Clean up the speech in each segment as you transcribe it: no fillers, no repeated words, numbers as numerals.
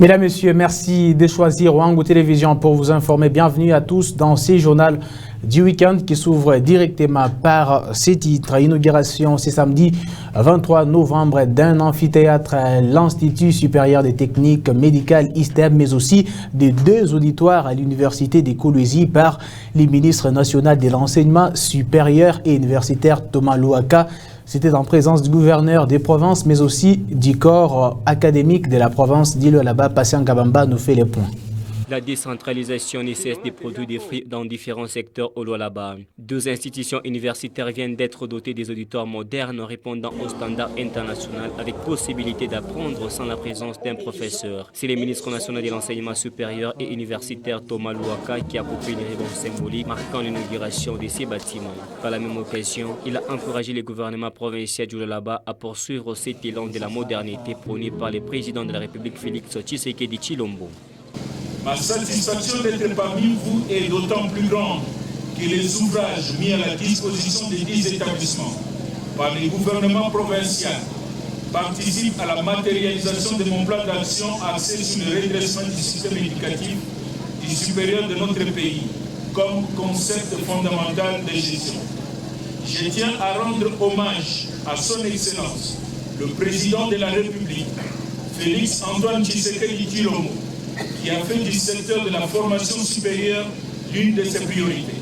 Mesdames, Messieurs, merci de choisir Wango Télévision pour vous informer. Bienvenue à tous dans ce journal du week-end qui s'ouvre directement par ces titres. Inauguration ce samedi 23 novembre d'un amphithéâtre à l'Institut supérieur des techniques médicales ISTEM, mais aussi de 2 auditoires à l'Université des Kolwezi par les ministres nationaux de l'enseignement supérieur et universitaire Thomas Louaka. C'était en présence du gouverneur des provinces, mais aussi du corps académique de la province d'Ilo-Alaba. Patient Kabamba nous fait les points. La décentralisation nécessite des produits des fruits dans différents secteurs au Lualaba. 2 institutions universitaires viennent d'être dotées des auditoires modernes répondant aux standards internationaux avec possibilité d'apprendre sans la présence d'un professeur. C'est le ministre national de l'enseignement supérieur et universitaire Thomas Louaka qui a coupé les ribbons symboliques marquant l'inauguration de ces bâtiments. Par la même occasion, il a encouragé le gouvernement provincial du Lualaba à poursuivre cet élan de la modernité prôné par le président de la République Félix Tshisekedi Tshilombo. Ma satisfaction d'être parmi vous est d'autant plus grande que les ouvrages mis à la disposition des 10 établissements par le gouvernement provincial participent à la matérialisation de mon plan d'action axé sur le redressement du système éducatif du supérieur de notre pays comme concept fondamental de gestion. Je tiens à rendre hommage à son Excellence, le président de la République, Félix Antoine Tshisekedi Tshilombo, qui a fait du secteur de la formation supérieure l'une de ses priorités.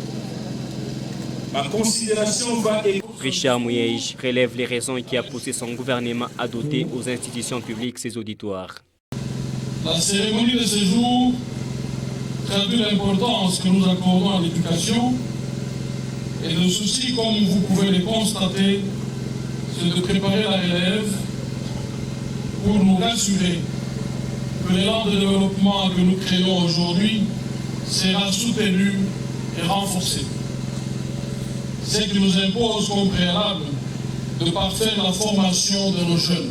Ma considération va... Richard Mouyej relève les raisons qui a poussé son gouvernement à doter aux institutions publiques ces auditoires. La cérémonie de ce jour traduit l'importance que nous accordons à l'éducation et le souci, comme vous pouvez le constater, c'est de préparer la relève pour nous rassurer que l'élan de développement que nous créons aujourd'hui sera soutenu et renforcé. Ce qui nous impose comme préalable de parfaire la formation de nos jeunes.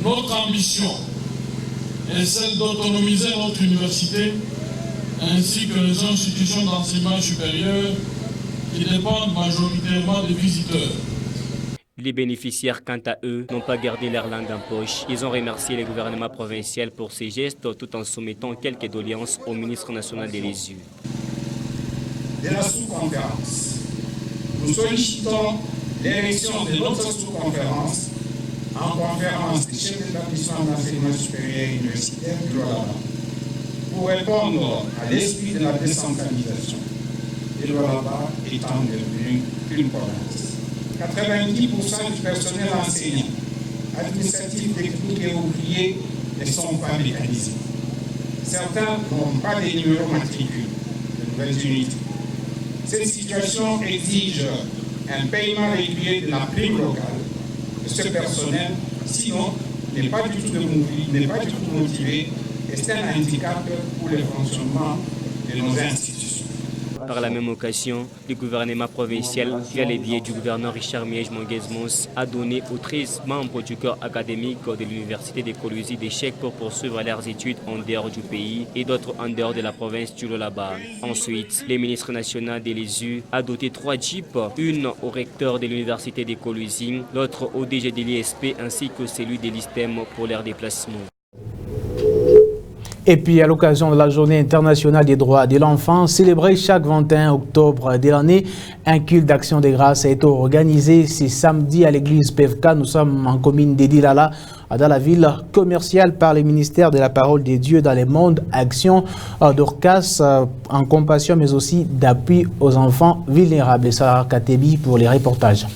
Notre ambition est celle d'autonomiser notre université ainsi que les institutions d'enseignement supérieur qui dépendent majoritairement des visiteurs. Les bénéficiaires, quant à eux, n'ont pas gardé leur langue en poche. Ils ont remercié le gouvernement provincial pour ces gestes tout en soumettant quelques doléances au ministre national de l'ESU. De la sous-conférence, nous sollicitons l'élection de notre sous-conférence en conférence des chefs d'établissement d'enseignement supérieur et universitaire du Lualaba pour répondre à l'esprit de la décentralisation. Le Lualaba étant devenu une province. 90% du personnel enseignant, administratif, technique et ouvrier ne sont pas mécanisés. Certains n'ont pas de numéros matricules de nouvelles unités. Cette situation exige un paiement régulier de la prime locale de ce personnel, sinon n'est pas du tout motivé et c'est un handicap pour le fonctionnement de nos institutions. Par la même occasion, le gouvernement provincial, via les biais du gouverneur Richard Mouyej-Monguez-Mons, a donné aux 13 membres du corps académique de l'Université des Kolwezi des chèques pour poursuivre leurs études en dehors du pays et d'autres en dehors de la province du Lualaba. Ensuite, le ministre national de l'ESU a doté 3 jeeps, une au recteur de l'Université des Kolwezi, l'autre au DG de l'ISP ainsi que celui de l'ISTEM pour leurs déplacements. Et puis, à l'occasion de la Journée internationale des droits de l'enfant, célébrée chaque 21 octobre de l'année, un culte d'action de grâce a été organisé ce samedi à l'église PFK. Nous sommes en commune d'Edilala, dans la ville commerciale, par le ministère de la Parole de Dieu dans le monde, action d'Orcas en compassion, mais aussi d'appui aux enfants vulnérables. Sarah Katebi pour les reportages.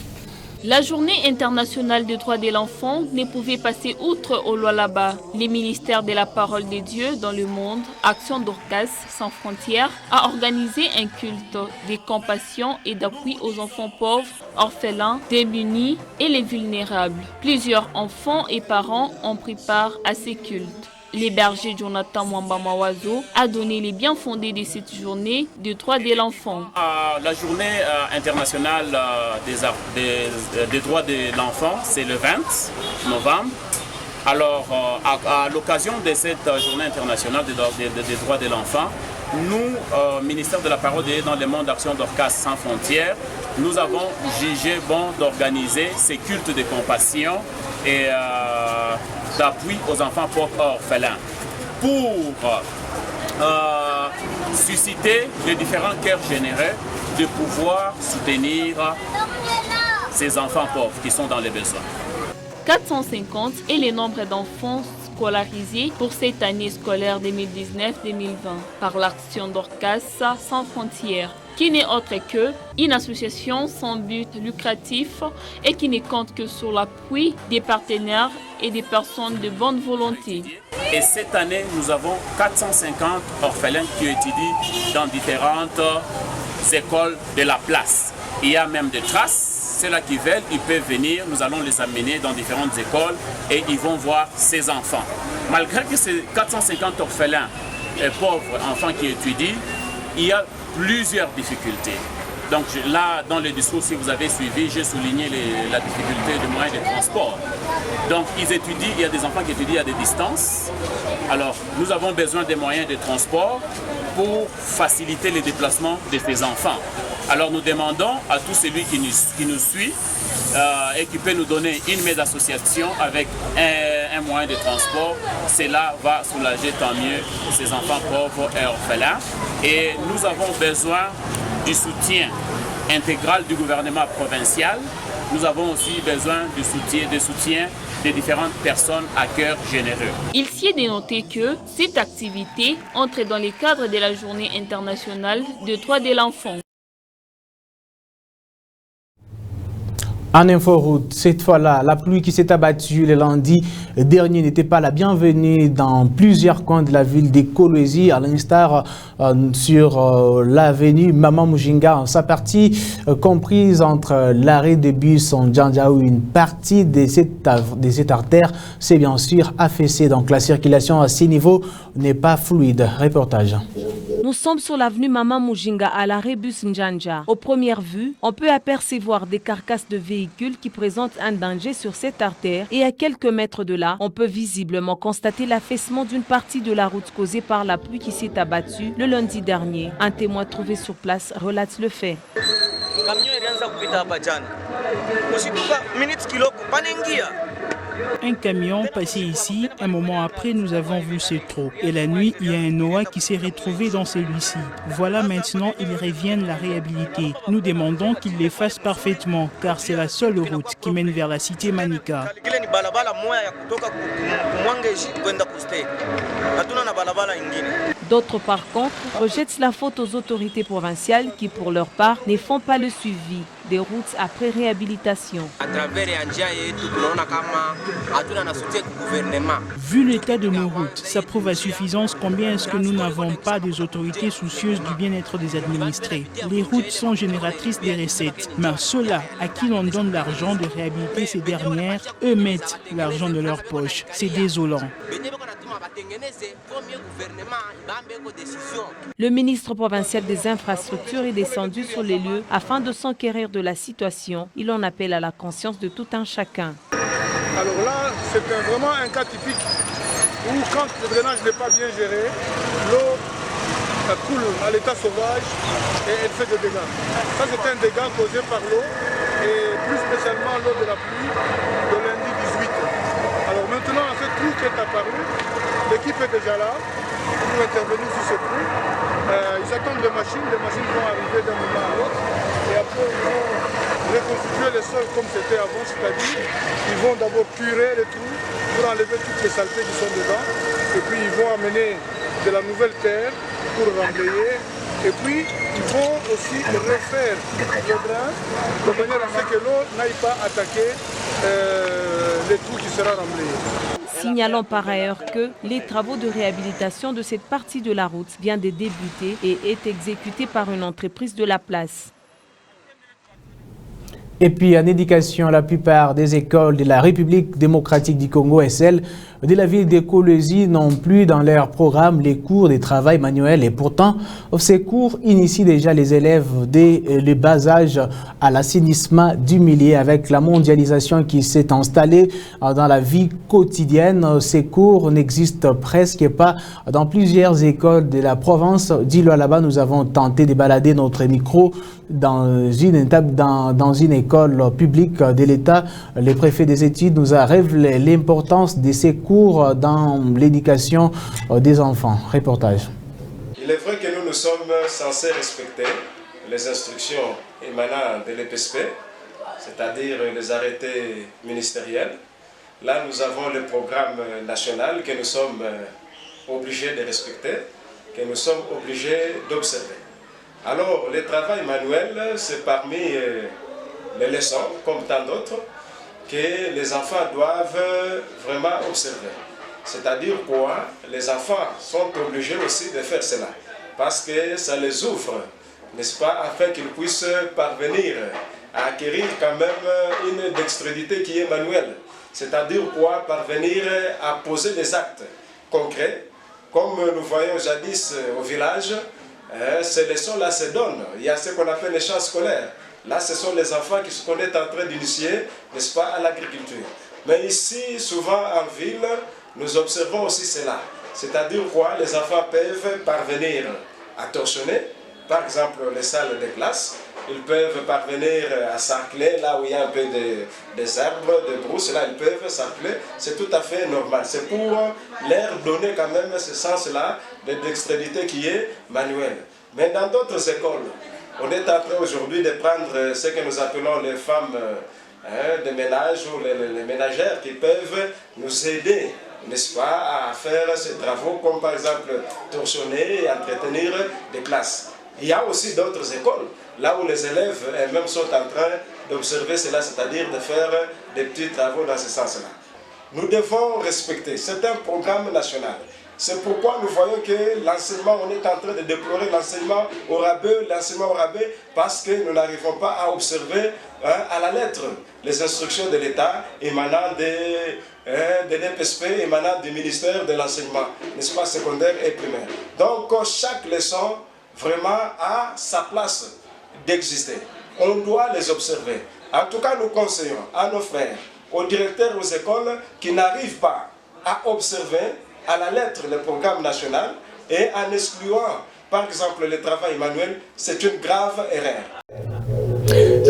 La journée internationale des droits de l'enfant ne pouvait passer outre au Lualaba. Les ministères de la parole de Dieu dans le monde, Action Dorcas sans frontières, a organisé un culte de compassion et d'appui aux enfants pauvres, orphelins, démunis et les vulnérables. Plusieurs enfants et parents ont pris part à ces cultes. L'héberger Jonathan Mwamba-Mawazo a donné les bien fondés de cette journée de droits de l'enfant. La journée internationale des droits de l'enfant, c'est le 20 novembre. Alors, à l'occasion de cette journée internationale des droits de l'enfant, nous, ministère de la Parole et dans le monde d'Action Dorcas sans frontières, nous avons jugé bon d'organiser ces cultes de compassion et d'appui aux enfants pauvres orphelins pour susciter les différents cœurs généreux de pouvoir soutenir ces enfants pauvres qui sont dans les besoins. 450 est le nombre d'enfants scolarisés pour cette année scolaire 2019-2020 par l'Action Dorcas sans frontières, qui n'est autre qu'une association sans but lucratif et qui ne compte que sur l'appui des partenaires et des personnes de bonne volonté. Et cette année, nous avons 450 orphelins qui étudient dans différentes écoles de la place. Il y a même des traces. Ceux-là qui veulent, ils peuvent venir, nous allons les amener dans différentes écoles et ils vont voir ces enfants. Malgré que ces 450 orphelins et pauvres enfants qui étudient, il y a plusieurs difficultés. Donc là, dans le discours, si vous avez suivi, j'ai souligné la difficulté des moyens de transport. Donc ils étudient, il y a des enfants qui étudient à des distances. Alors nous avons besoin des moyens de transport pour faciliter les déplacements de ces enfants. Alors nous demandons à tout celui qui nous suit et qui peut nous donner une main d'association avec un moyen de transport. Cela va soulager tant mieux ces enfants pauvres et orphelins. Et nous avons besoin du soutien intégral du gouvernement provincial. Nous avons aussi besoin du soutien des différentes personnes à cœur généreux. Il s'y est dénoté que cette activité entre dans le cadre de la Journée internationale des droits de l'enfant. En inforoute, cette fois-là, la pluie qui s'est abattue le lundi dernier n'était pas la bienvenue dans plusieurs coins de la ville de Kolwezi, à l'instar sur l'avenue Maman Mujinga, en sa partie comprise entre l'arrêt de bus en Djandja, où une partie de cette artère s'est bien sûr affaissée. Donc la circulation à ces niveaux n'est pas fluide. Reportage. Nous sommes sur l'avenue Maman Mujinga à l'arrêt bus Njanja. Aux premières vues, on peut apercevoir des carcasses de véhicules qui présentent un danger sur cette artère et à quelques mètres de là, on peut visiblement constater l'affaissement d'une partie de la route causée par la pluie qui s'est abattue le lundi dernier. Un témoin trouvé sur place relate le fait. Un camion passé ici, un moment après nous avons vu ce trou. Et la nuit, il y a un Noah qui s'est retrouvé dans celui-ci. Voilà maintenant, ils reviennent la réhabiliter. Nous demandons qu'ils les fassent parfaitement, car c'est la seule route qui mène vers la cité Manika. D'autres, par contre, rejettent la faute aux autorités provinciales qui, pour leur part, ne font pas le suivi des routes après réhabilitation. Vu l'état de nos routes, ça prouve à suffisance combien est-ce que nous n'avons pas des autorités soucieuses du bien-être des administrés. Les routes sont génératrices des recettes, mais ceux-là à qui l'on donne l'argent de réhabiliter ces dernières, eux mettent l'argent de leur poche. C'est désolant. Le ministre provincial des infrastructures est descendu sur les lieux afin de s'enquérir de la situation. Il en appelle à la conscience de tout un chacun. Alors là, c'est vraiment un cas typique où quand le drainage n'est pas bien géré, l'eau coule à l'état sauvage et elle fait des dégâts. Ça, c'est un dégât causé par l'eau et plus spécialement l'eau de la pluie de lundi 18. Alors maintenant, ce trou qui est apparu, l'équipe est déjà là, nous intervenons sur ce trou. Ils attendent les machines vont arriver d'un moment à l'autre et après ils vont reconstituer les sols comme c'était avant, c'est-à-dire ils vont d'abord purer les trous pour enlever toutes les saletés qui sont dedans et puis ils vont amener de la nouvelle terre pour remblayer Et puis, ils vont aussi refaire le drain de manière à ce que l'eau n'aille pas attaquer les trous qui seront remblayés. Signalant par ailleurs que les travaux de réhabilitation de cette partie de la route viennent de débuter et est exécuté par une entreprise de la place. Et puis en éducation, la plupart des écoles de la République démocratique du Congo et celles de la ville de Kolwezi n'ont plus dans leur programme les cours de travail manuel. Et pourtant, ces cours initient déjà les élèves dès le bas âge à l'assainissement du milieu. Avec la mondialisation qui s'est installée dans la vie quotidienne, ces cours n'existent presque pas dans plusieurs écoles de la province d'Ilo-Alaba. Nous avons tenté de balader notre micro dans une école publique de l'État. Le préfet des études nous a révélé l'importance de ces cours dans l'éducation des enfants. Reportage. Il est vrai que nous sommes censés respecter les instructions émanant de l'EPSP, c'est-à-dire les arrêtés ministériels. Là, nous avons le programme national que nous sommes obligés de respecter, que nous sommes obligés d'observer. Alors, le travail manuel, c'est parmi les leçons, comme tant d'autres, que les enfants doivent vraiment observer. C'est-à-dire quoi? Les enfants sont obligés aussi de faire cela, parce que ça les ouvre, n'est-ce pas, afin qu'ils puissent parvenir à acquérir quand même une dextérité qui est manuelle. C'est-à-dire quoi? Parvenir à poser des actes concrets, comme nous voyons jadis au village. Ces leçons-là se donnent. Il y a ce qu'on appelle les champs scolaires. Là, ce sont les enfants qui sont en train d'initier, n'est-ce pas, à l'agriculture. Mais ici, souvent en ville, nous observons aussi cela. C'est-à-dire quoi? Les enfants peuvent parvenir à torchonner, par exemple les salles de classe. Ils peuvent parvenir à sarcler là où il y a un peu des arbres, des brousses. Là, ils peuvent sarcler. C'est tout à fait normal. C'est pour leur donner quand même ce sens-là de dextérité qui est manuelle. Mais dans d'autres écoles, on est en train aujourd'hui de prendre ce que nous appelons les femmes de ménage ou les ménagères qui peuvent nous aider, n'est-ce pas, à faire ces travaux comme par exemple torchonner et entretenir des classes. Il y a aussi d'autres écoles, là où les élèves eux-mêmes sont en train d'observer cela, c'est-à-dire de faire des petits travaux dans ce sens-là. Nous devons respecter, c'est un programme national. C'est pourquoi nous voyons que l'enseignement, on est en train de déplorer l'enseignement au rabais, parce que nous n'arrivons pas à observer à la lettre les instructions de l'État émanant de l'EPSP, émanant du ministère de l'enseignement, n'est-ce pas, secondaire et primaire. Donc chaque leçon vraiment a sa place d'exister. On doit les observer. En tout cas, nous conseillons à nos frères, aux directeurs aux écoles qui n'arrivent pas à observer à la lettre le programme national et en excluant par exemple le travail manuel, c'est une grave erreur.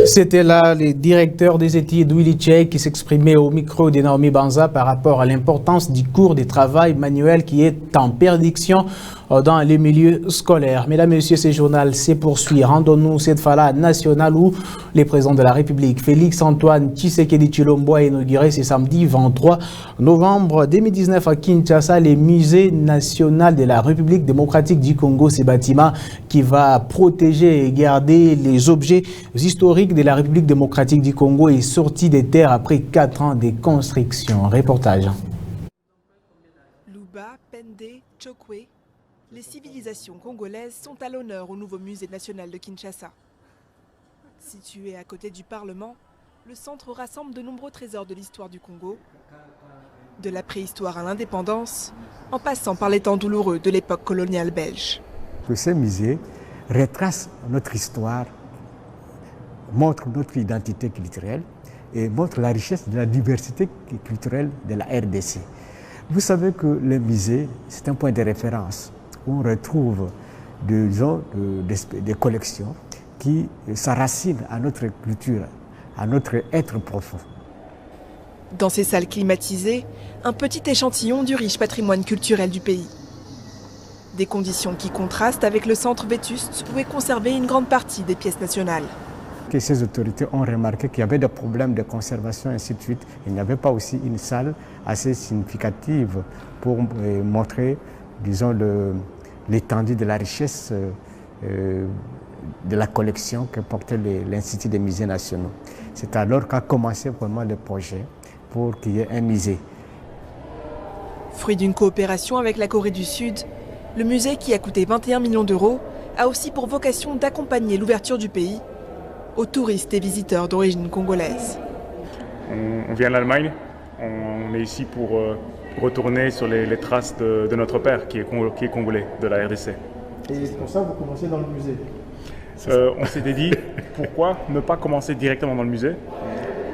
C'était là le directeur des études Willy Tchek qui s'exprimait au micro de Naomi Banza par rapport à l'importance du cours de travail manuel qui est en perdition dans les milieux scolaires. Mesdames et messieurs, ce journal se poursuit. Rendons-nous cette fois-là nationale où le président de la République, Félix-Antoine Tshisekedi Tshilombo, a inauguré ce samedi 23 novembre 2019 à Kinshasa le musée national de la République démocratique du Congo. Ce bâtiment qui va protéger et garder les objets historiques de la République démocratique du Congo est sorti des terres après 4 ans de construction. Reportage. Luba, Pende, Chokwe, les civilisations congolaises sont à l'honneur au nouveau musée national de Kinshasa. Situé à côté du Parlement, le centre rassemble de nombreux trésors de l'histoire du Congo, de la préhistoire à l'indépendance, en passant par les temps douloureux de l'époque coloniale belge. Ce musée retrace notre histoire, montre notre identité culturelle et montre la richesse de la diversité culturelle de la RDC. Vous savez que le musée, c'est un point de référence où on retrouve des collections qui s'enracinent à notre culture, à notre être profond. Dans ces salles climatisées, un petit échantillon du riche patrimoine culturel du pays. Des conditions qui contrastent avec le centre vétuste où est conservée une grande partie des pièces nationales. Que ces autorités ont remarqué qu'il y avait des problèmes de conservation et ainsi de suite. Il n'y avait pas aussi une salle assez significative pour montrer, disons, l'étendue de la richesse de la collection que portait l'Institut des musées nationaux. C'est alors qu'a commencé vraiment le projet pour qu'il y ait un musée. Fruit d'une coopération avec la Corée du Sud, le musée, qui a coûté 21 millions d'euros, a aussi pour vocation d'accompagner l'ouverture du pays aux touristes et visiteurs d'origine congolaise. On vient d'Allemagne, on est ici pour retourner sur les traces de notre père qui est congolais, de la RDC. Et c'est pour ça que vous commencez dans le musée? On s'était dit, pourquoi ne pas commencer directement dans le musée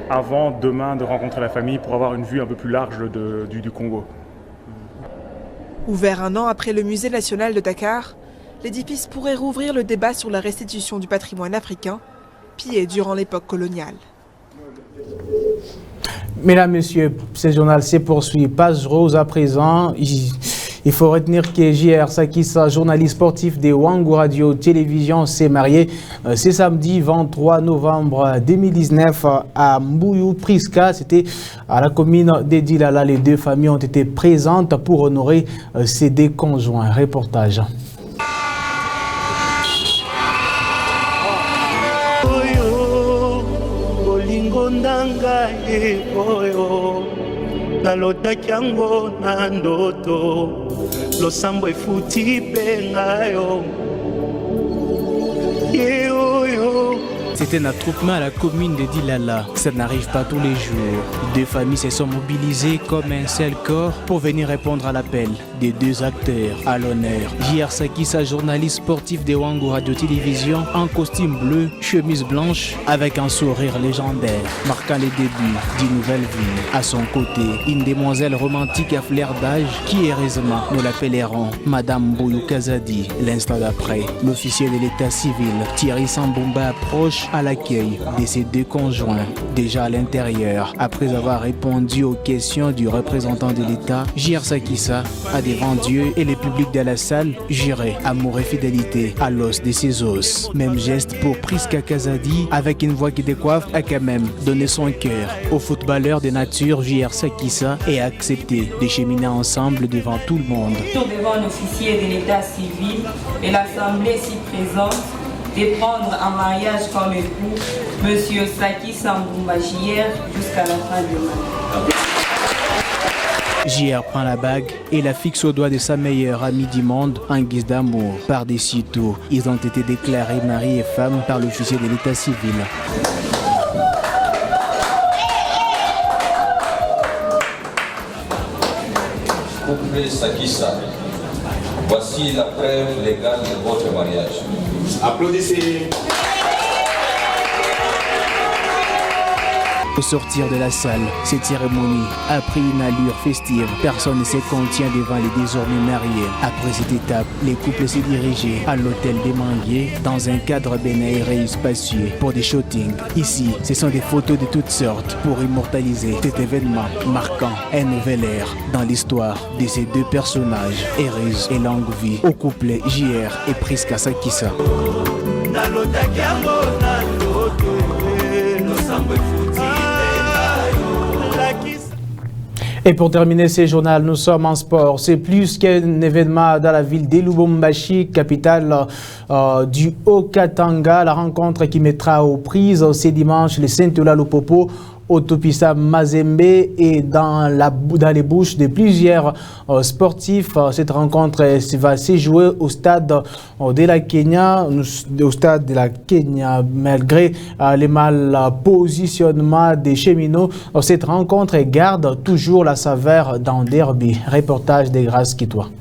avant demain de rencontrer la famille pour avoir une vue un peu plus large du Congo. Ouvert un an après le musée national de Dakar, l'édifice pourrait rouvrir le débat sur la restitution du patrimoine africain, pillé durant l'époque coloniale. Mesdames, Messieurs, ce journal se poursuit. Page rose à présent. Il faut retenir que J.R. Sakissa, journaliste sportif de Wangu Radio Télévision, s'est marié ce samedi 23 novembre 2019 à Mbuyu Priska. C'était à la commune de Dilala. Les deux familles ont été présentes pour honorer ces deux conjoints. Reportage. nalotaki yango na ndoto losambo efuti mpe ngayo yeoyo. C'était un attroupement à la commune de Dilala. Ça n'arrive pas tous les jours. Deux familles se sont mobilisées comme un seul corps pour venir répondre à l'appel des deux acteurs à l'honneur. J.R. Sakissa, journaliste sportif de Wangu Radio Télévision, en costume bleu, chemise blanche, avec un sourire légendaire, marquant les débuts d'une nouvelle vie. À son côté, une demoiselle romantique à flair d'âge qui, heureusement, nous l'appellerons Madame Bouyou Kazadi. L'instant d'après, l'officier de l'état civil, Thierry Sambumba, approche à l'accueil de ces deux conjoints. Déjà à l'intérieur, après avoir répondu aux questions du représentant de l'État, J.R. Sakissa a devant Dieu et le public de la salle juré amour et fidélité à l'os de ses os. Même geste pour Priska Kazadi, avec une voix qui décoiffe, a quand même donné son cœur au footballeur de nature J.R. Sakissa et a accepté de cheminer ensemble devant tout le monde. Devant un officier de l'état civil et l'assemblée si présente, de prendre en mariage comme époux M. Sakissa Mbumba J.R. jusqu'à la fin du mois. J.R. prend la bague et la fixe au doigt de sa meilleure amie du monde en guise d'amour. Par-dessus tout, ils ont été déclarés mari et femme par l'officier de l'état civil. Couple Sakissa, voici la preuve légale de votre mariage. Applaudissez. Au sortir de la salle, cette cérémonie a pris une allure festive. Personne ne se contient devant les désormais mariés. Après cette étape, les couples se dirigeaient à l'hôtel des Manguiers dans un cadre bien aéré et spacieux pour des shootings. Ici, ce sont des photos de toutes sortes pour immortaliser cet événement marquant un nouvel ère dans l'histoire de ces deux personnages. Heureuse et longue vie au couple J.R. et Priska Sakissa. Et pour terminer ce journal, nous sommes en sport. C'est plus qu'un événement dans la ville de Lubumbashi, capitale du Haut-Katanga. La rencontre qui mettra aux prises ce dimanche le Saint-Oula Lupopo au Topisa Mazembe et dans les bouches de plusieurs sportifs. Cette rencontre va se jouer au stade de la Kenya, malgré les mal positionnements des cheminots. Cette rencontre garde toujours la saveur d'un derby. Reportage des Grâces Kitois.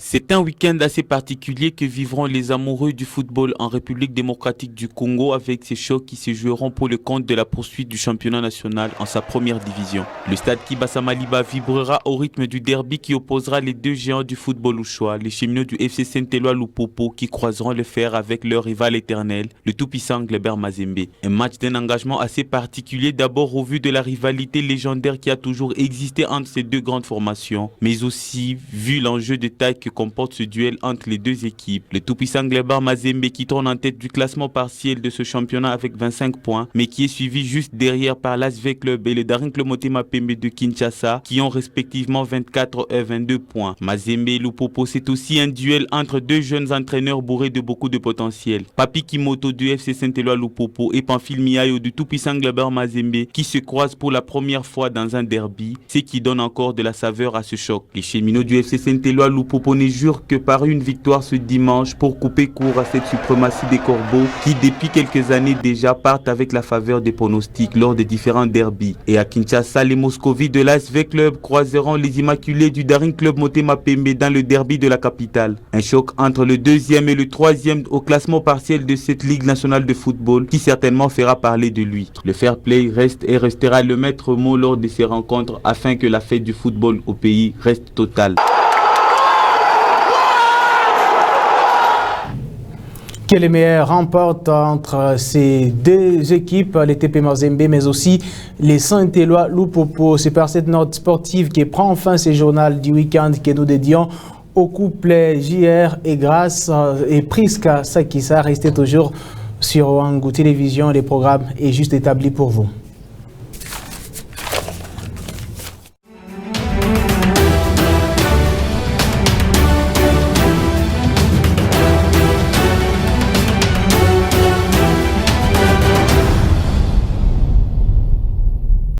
C'est un week-end assez particulier que vivront les amoureux du football en République démocratique du Congo avec ces chocs qui se joueront pour le compte de la poursuite du championnat national en sa première division. Le stade Kibasa Maliba vibrera au rythme du derby qui opposera les deux géants du football ouchois, les cheminots du FC Saint-Éloi Lupopo qui croiseront le fer avec leur rival éternel, le tout-puissant Gleber Mazembe. Un match d'un engagement assez particulier d'abord au vu de la rivalité légendaire qui a toujours existé entre ces deux grandes formations, mais aussi vu l'enjeu de taille que comporte ce duel entre les deux équipes. Le tout-puissant Glebar Mazembe qui tourne en tête du classement partiel de ce championnat avec 25 points, mais qui est suivi juste derrière par l'ASV Club et le Daring Club Motema Pembe de Kinshasa qui ont respectivement 24 et 22 points. Mazembe et Lupopo, c'est aussi un duel entre deux jeunes entraîneurs bourrés de beaucoup de potentiel. Papi Kimoto du FC Saint-Éloi Lupopo et Pamphile Miayo du tout-puissant Glebar Mazembe qui se croisent pour la première fois dans un derby, ce qui donne encore de la saveur à ce choc. Les cheminots du FC Saint-Éloi Lupopo ne jurent que par une victoire ce dimanche pour couper court à cette suprématie des Corbeaux qui depuis quelques années déjà partent avec la faveur des pronostics lors des différents derbys. Et à Kinshasa, les Moscovites de l'ASV Club croiseront les Immaculés du Daring Club Motema Pembe dans le derby de la capitale. Un choc entre le deuxième et le troisième au classement partiel de cette Ligue nationale de football qui certainement fera parler de lui. Le fair play reste et restera le maître mot lors de ces rencontres afin que la fête du football au pays reste totale. Quel est le meilleur remporte entre ces deux équipes, les TP Mazembe, mais aussi les Saint-Éloi Lupopo. C'est par cette note sportive qui prend fin ce journal du week-end que nous dédions au couple JR et Grâce et Priska Sakissa. Restez toujours sur Wangu Télévision, les programmes est juste établi pour vous.